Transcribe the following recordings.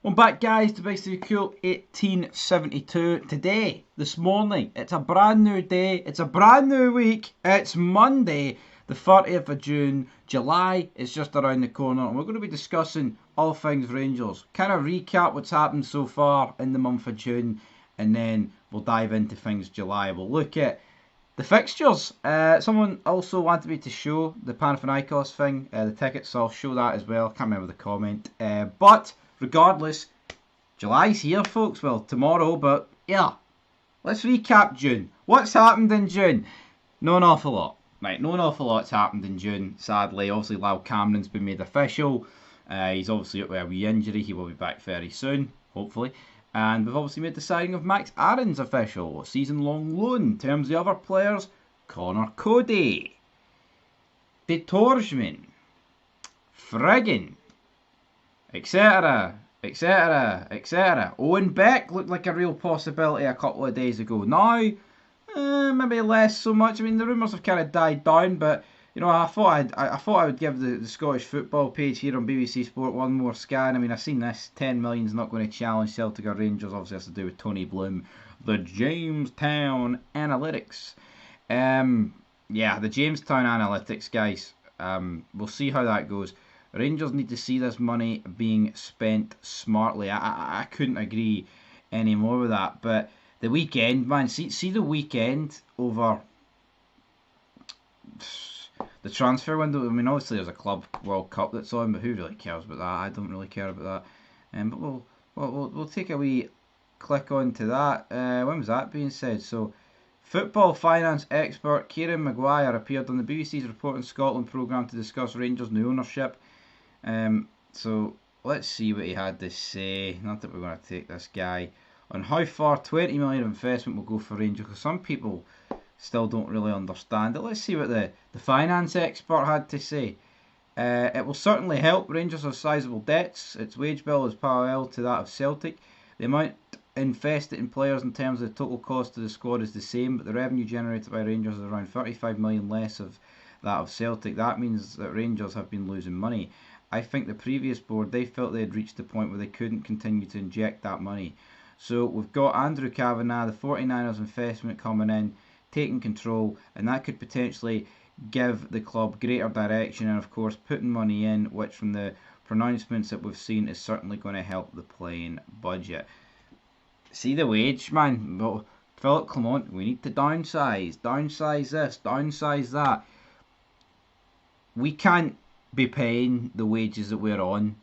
Welcome back, guys, to Basically Cool 1872. Today, this morning, it's a brand new day, it's a brand new week, it's Monday, the 30th of June. July is just around the corner, and we're going to be discussing all things Rangers. Kind of recap what's happened so far in the month of June, and then we'll dive into things July. We'll look at the fixtures. Someone also wanted me to show the Panathinaikos thing, the tickets, so I'll show that as well. Can't remember the comment. But regardless, July's here, folks. Well, tomorrow, but yeah. Let's recap June. What's happened in June? Not an awful lot. Right, not an awful lot's happened in June, sadly. Obviously, Lyle Cameron's been made official. He's obviously up with a wee injury. He will be back very soon, hopefully. And we've obviously made the signing of Max Aaron's official. A season-long loan. In terms of the other players, Connor Cody, De Torsman, Friggin, etc., etc., etc. Owen Beck looked like a real possibility a couple of days ago. Now, maybe less so much. I mean, the rumours have kind of died down, but you know, I thought I would give the Scottish football page here on BBC Sport one more scan. I mean, I've seen this. 10 million's not going to challenge Celtic or Rangers. Obviously, has to do with Tony Bloom, the Jamestown Analytics. Yeah, the Jamestown Analytics, guys. We'll see how that goes. Rangers need to see this money being spent smartly. I couldn't agree any more with that. But the weekend, man, see the weekend over the transfer window. I mean, obviously there's a Club World Cup that's on, but who really cares about that? I don't really care about that. But we'll take a wee click on to that. When was that being said? So, football finance expert Kieran Maguire appeared on the BBC's Reporting Scotland programme to discuss Rangers' new ownership. So let's see what he had to say. Not that we're going to take this guy on how far 20 million of investment will go for Rangers, because some people still don't really understand it. Let's see what the finance expert had to say. It will certainly help. Rangers have sizable debts. Its wage bill is parallel to that of Celtic. The amount invested in players in terms of the total cost of the squad is the same, but the revenue generated by Rangers is around 35 million less of that of Celtic. That means that Rangers have been losing money. I think the previous board, they felt they had reached the point where they couldn't continue to inject that money. So we've got Andrew Kavanagh, the 49ers investment coming in, taking control, and that could potentially give the club greater direction, and of course putting money in, which from the pronouncements that we've seen is certainly going to help the playing budget. See the wage, man. Well, Philip Clement, we need to downsize this, downsize that. We can't be paying the wages that we're on,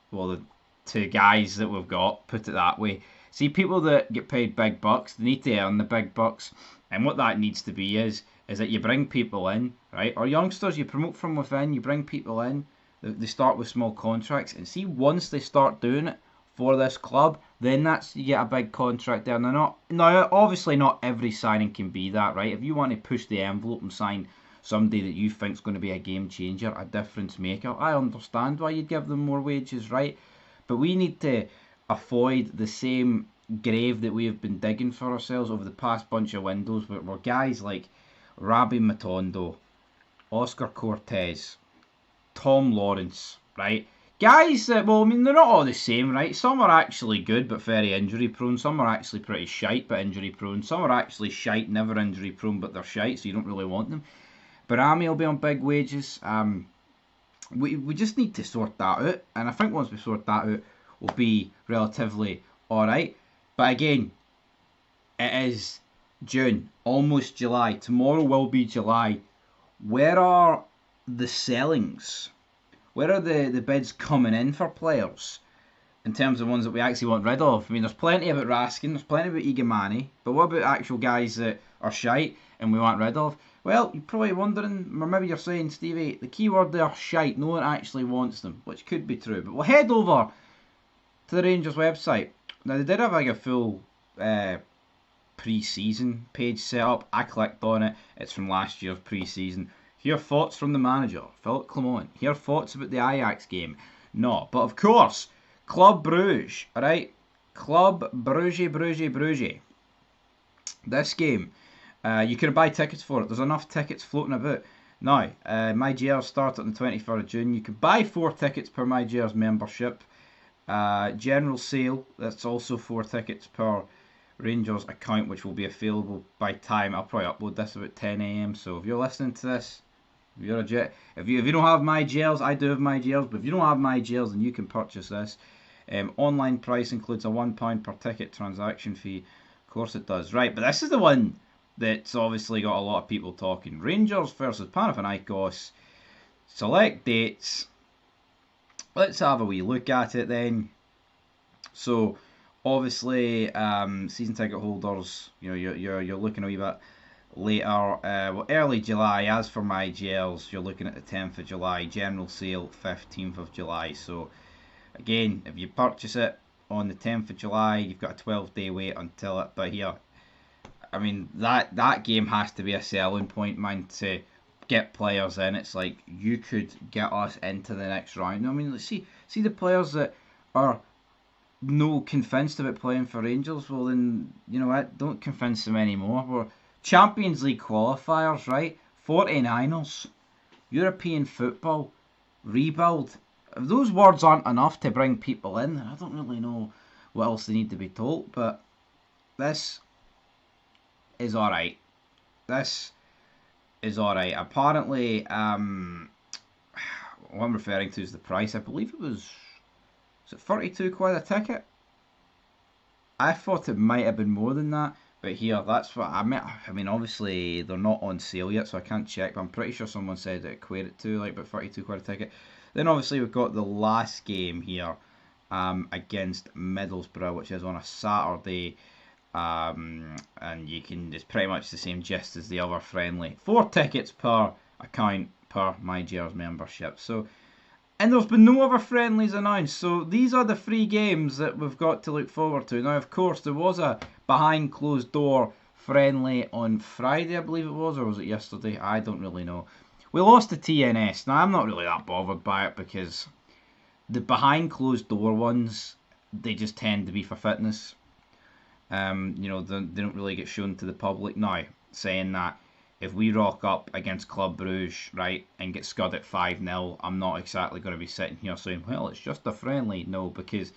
well, the two guys that we've got, put it that way. See, people that get paid big bucks, they need to earn the big bucks, and what that needs to be is that you bring people in, right, or youngsters, you promote from within, you bring people in, they start with small contracts, and see, once they start doing it for this club, then that's, you get a big contract there. Now, obviously not every signing can be that, right? If you want to push the envelope and sign somebody that you think is going to be a game changer, a difference maker, I understand why you'd give them more wages, right? But we need to avoid the same grave that we have been digging for ourselves over the past bunch of windows, where guys like Rabbi Matondo, Oscar Cortez, Tom Lawrence, right? Guys that, well, I mean, they're not all the same, right? Some are actually good but very injury prone. Some are actually pretty shite but injury prone. Some are actually shite, never injury prone, but they're shite, so you don't really want them. But Barami will be on big wages. We just need to sort that out, and I think once we sort that out, we'll be relatively alright. But again, it is June, almost July. Tomorrow will be July. Where are the sellings? Where are the bids coming in for players? In terms of ones that we actually want rid of. I mean, there's plenty about Raskin, there's plenty about Igamani, but what about actual guys that are shite and we want rid of? Well, you're probably wondering, or maybe you're saying, Stevie, the key word there, shite, no one actually wants them, which could be true. But we'll head over to the Rangers website. Now, they did have like a full pre-season page set up. I clicked on it. It's from last year's pre-season. Hear thoughts from the manager, Philip Clement. Hear thoughts about the Ajax game. No, but of course, Club Bruges, alright? Club Bruges. This game, you can buy tickets for it. There's enough tickets floating about. Now, My Jers start on the 23rd of June. You can buy 4 tickets per My Jers membership. General sale, that's also 4 tickets per Rangers account, which will be available by time. I'll probably upload this about 10 a.m. So if you're listening to this, if you're a jet, if you don't have my gels, I do have my gels, but if you don't have my gels, then you can purchase this. Online price includes a £1 per ticket transaction fee. Of course it does. Right, but this is the one that's obviously got a lot of people talking. Rangers versus Panathinaikos. Select dates. Let's have a wee look at it then. So, obviously, season ticket holders, you're looking a wee bit later. Early July. As for my gels, you're looking at the 10th of July. General sale 15th of July. So, again, if you purchase it on the 10th of July, you've got a 12-day wait until it. But here, I mean, that game has to be a selling point, man, to get players in. It's like, you could get us into the next round. I mean, let's see the players that are no convinced about playing for Rangers. Well, then, you know what? Don't convince them anymore. We're Champions League qualifiers, right? 49ers, European football, rebuild. If those words aren't enough to bring people in, I don't really know what else they need to be told. But this is alright. This is alright. Apparently, what I'm referring to is the price. I believe was it 42 quid a ticket? I thought it might have been more than that. But here, that's what I meant. I mean, obviously, they're not on sale yet, so I can't check. But I'm pretty sure someone said it equated to like about 32 quid a ticket. Then obviously we've got the last game here against Middlesbrough, which is on a Saturday. And you can, it's pretty much the same gist as the other friendly. 4 tickets per account per my Gers membership. So, and there's been no other friendlies announced. So these are the 3 games that we've got to look forward to. Now, of course, there was a behind closed door friendly on Friday, I believe it was, or was it yesterday? I don't really know. We lost to TNS. Now, I'm not really that bothered by it because the behind closed door ones, they just tend to be for fitness. They don't really get shown to the public. Now, saying that, if we rock up against Club Brugge, right, and get scud at 5-0, I'm not exactly going to be sitting here saying, well, it's just a friendly. No, because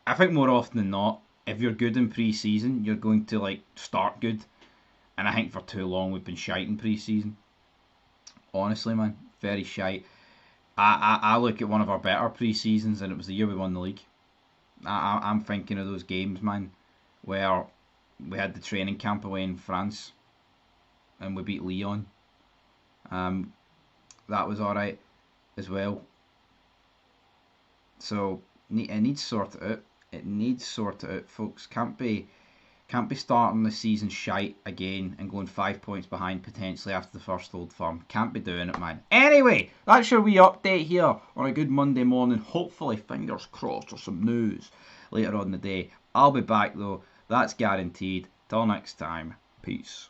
I think more often than not, if you're good in pre-season, you're going to, like, start good. And I think for too long we've been shite in pre-season. Honestly, man, very shite. I look at one of our better pre-seasons, and it was the year we won the league. I'm thinking of those games, man, where we had the training camp away in France and we beat Lyon. That was alright as well. So it needs sorted out. It needs sorted out, folks. Can't be starting the season shite again and going 5 points behind potentially after the first Old Firm. Can't be doing it, man. Anyway, that's your wee update here on a good Monday morning. Hopefully, fingers crossed, or some news later on in the day. I'll be back though. That's guaranteed. Till next time. Peace.